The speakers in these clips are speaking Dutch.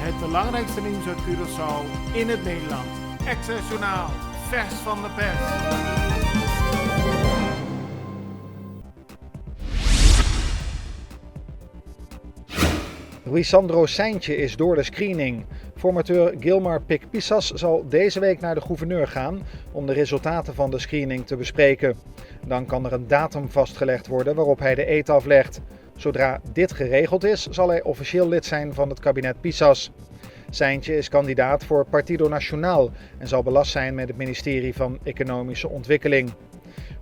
Het belangrijkste nieuws uit Curaçao in het Nederland. Access Journaal, vers van de pers. Ruisandro Seintje is door de screening. Formateur Gilmar Pik-Pissas zal deze week naar de gouverneur gaan om de resultaten van de screening te bespreken. Dan kan er een datum vastgelegd worden waarop hij de eed aflegt. Zodra dit geregeld is, zal hij officieel lid zijn van het kabinet Pissas. Seintje is kandidaat voor Partido Nacional en zal belast zijn met het ministerie van Economische Ontwikkeling.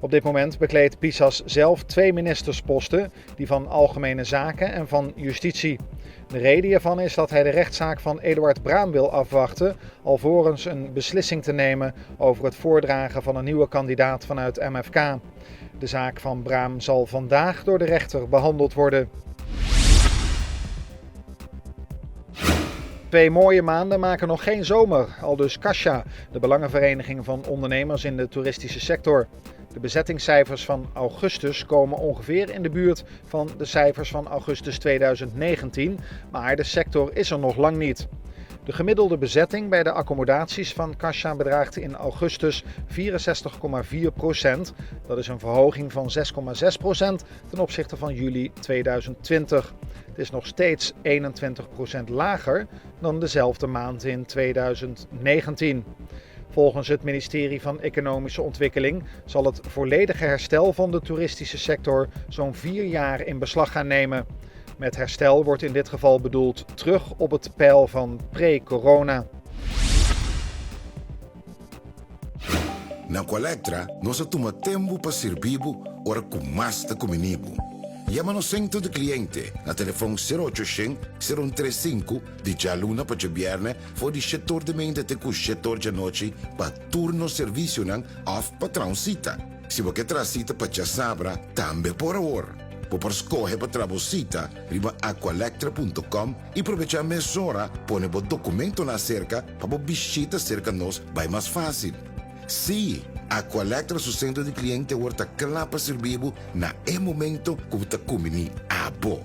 Op dit moment bekleedt Pissas zelf 2 ministersposten, die van Algemene Zaken en van Justitie. De reden hiervan is dat hij de rechtszaak van Eduard Braam wil afwachten, alvorens een beslissing te nemen over het voordragen van een nieuwe kandidaat vanuit MFK. De zaak van Braam zal vandaag door de rechter behandeld worden. 2 mooie maanden maken nog geen zomer, aldus Caixa, de belangenvereniging van ondernemers in de toeristische sector. De bezettingscijfers van augustus komen ongeveer in de buurt van de cijfers van augustus 2019, maar de sector is er nog lang niet. De gemiddelde bezetting bij de accommodaties van Caixa bedraagt in augustus 64,4%. Dat is een verhoging van 6,6% ten opzichte van juli 2020. Het is nog steeds 21% lager dan dezelfde maand in 2019. Volgens het ministerie van Economische Ontwikkeling zal het volledige herstel van de toeristische sector zo'n 4 jaar in beslag gaan nemen. Met herstel wordt in dit geval bedoeld terug op het peil van pre-corona. Na Colectra, nós toma tempo para servir ora com mais da comunibo. Llama-nos centro de cliente na telefone 0800-035 de Jaluna para Viernes voor die setor de mente te com setor de noite para turno serviço nang off patrão cita. Se você tracita para sabra, também por hora. Por escolher para trabocita, riba aqualectra.com e aproveitar a mesura, põe o documento na cerca para visita cerca nós vai mais fácil. Sim, Aqualectra, seu centro de cliente, está claro para servir na momento que você come a bo.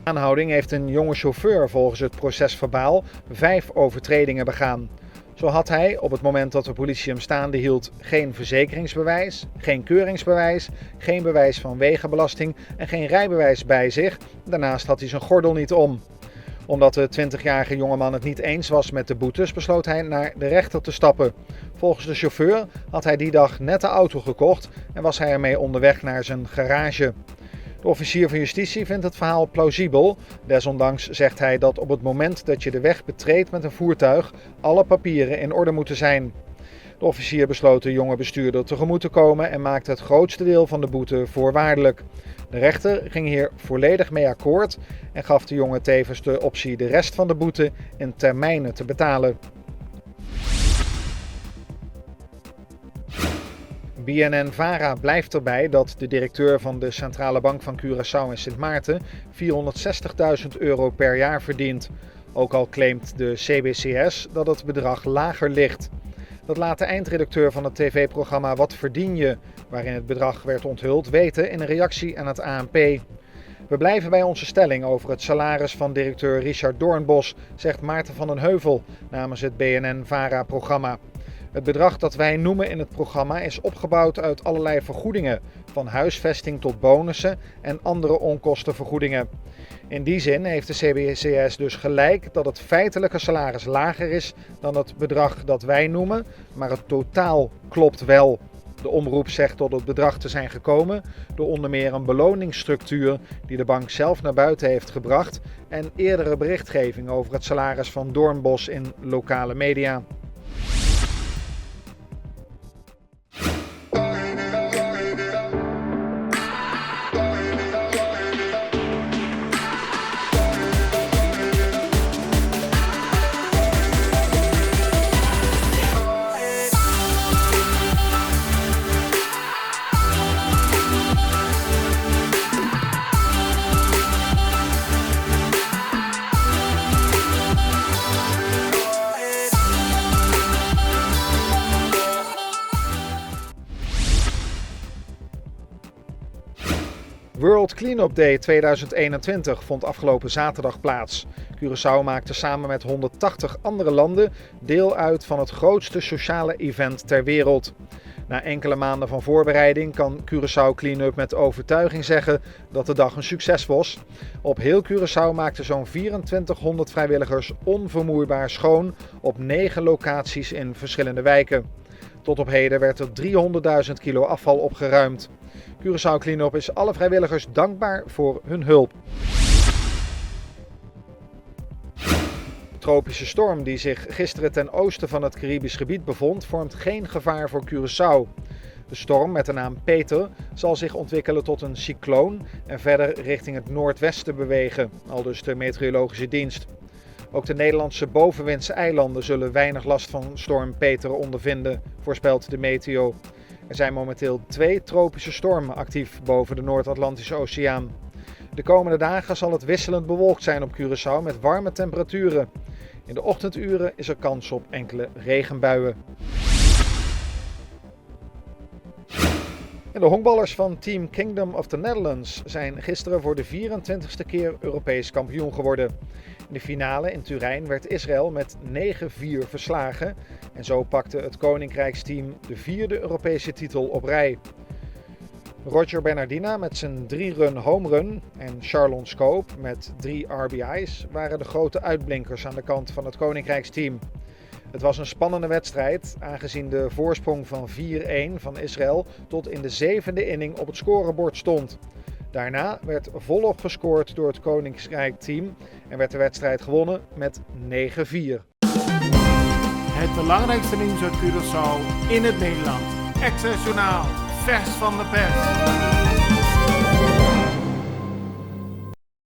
Aanhouding heeft een jonge chauffeur volgens het procesverbaal 5 overtredingen begaan. Zo had hij, op het moment dat de politie hem staande hield, geen verzekeringsbewijs, geen keuringsbewijs, geen bewijs van wegenbelasting en geen rijbewijs bij zich. Daarnaast had hij zijn gordel niet om. Omdat de 20-jarige jongeman het niet eens was met de boetes, besloot hij naar de rechter te stappen. Volgens de chauffeur had hij die dag net de auto gekocht en was hij ermee onderweg naar zijn garage. De officier van justitie vindt het verhaal plausibel. Desondanks zegt hij dat op het moment dat je de weg betreedt met een voertuig, alle papieren in orde moeten zijn. De officier besloot de jonge bestuurder tegemoet te komen en maakte het grootste deel van de boete voorwaardelijk. De rechter ging hier volledig mee akkoord en gaf de jongen tevens de optie de rest van de boete in termijnen te betalen. BNN-Vara blijft erbij dat de directeur van de Centrale Bank van Curaçao en Sint Maarten €460.000 per jaar verdient. Ook al claimt de CBCS dat het bedrag lager ligt. Dat laat de eindredacteur van het tv-programma Wat verdien je, waarin het bedrag werd onthuld, weten in een reactie aan het ANP. We blijven bij onze stelling over het salaris van directeur Richard Doornbos, zegt Maarten van den Heuvel namens het BNN-Vara-programma. Het bedrag dat wij noemen in het programma is opgebouwd uit allerlei vergoedingen, van huisvesting tot bonussen en andere onkostenvergoedingen. In die zin heeft de CBCS dus gelijk dat het feitelijke salaris lager is dan het bedrag dat wij noemen, maar het totaal klopt wel. De omroep zegt tot het bedrag te zijn gekomen door onder meer een beloningsstructuur die de bank zelf naar buiten heeft gebracht en eerdere berichtgeving over het salaris van Doornbos in lokale media. World Cleanup Day 2021 vond afgelopen zaterdag plaats. Curaçao maakte samen met 180 andere landen deel uit van het grootste sociale event ter wereld. Na enkele maanden van voorbereiding kan Curaçao Cleanup met overtuiging zeggen dat de dag een succes was. Op heel Curaçao maakten zo'n 2400 vrijwilligers onvermoeibaar schoon op 9 locaties in verschillende wijken. Tot op heden werd er 300.000 kilo afval opgeruimd. Curaçao Cleanup is alle vrijwilligers dankbaar voor hun hulp. De tropische storm die zich gisteren ten oosten van het Caribisch gebied bevond, vormt geen gevaar voor Curaçao. De storm met de naam Peter zal zich ontwikkelen tot een cycloon en verder richting het noordwesten bewegen, aldus de meteorologische dienst. Ook de Nederlandse bovenwindse eilanden zullen weinig last van storm Peter ondervinden, voorspelt de meteo. Er zijn momenteel 2 tropische stormen actief boven de Noord-Atlantische Oceaan. De komende dagen zal het wisselend bewolkt zijn op Curaçao met warme temperaturen. In de ochtenduren is er kans op enkele regenbuien. En de honkballers van Team Kingdom of the Netherlands zijn gisteren voor de 24e keer Europees kampioen geworden. In de finale in Turijn werd Israël met 9-4 verslagen en zo pakte het Koninkrijksteam de 4e Europese titel op rij. Roger Bernardina met zijn 3-run homerun en Charlon Scope met 3 RBI's waren de grote uitblinkers aan de kant van het Koninkrijksteam. Het was een spannende wedstrijd, aangezien de voorsprong van 4-1 van Israël tot in de 7e inning op het scorebord stond. Daarna werd volop gescoord door het Koninkrijk-team en werd de wedstrijd gewonnen met 9-4. Het belangrijkste nieuws uit Curaçao in het Nederland. Access Journaal, vers van de pers.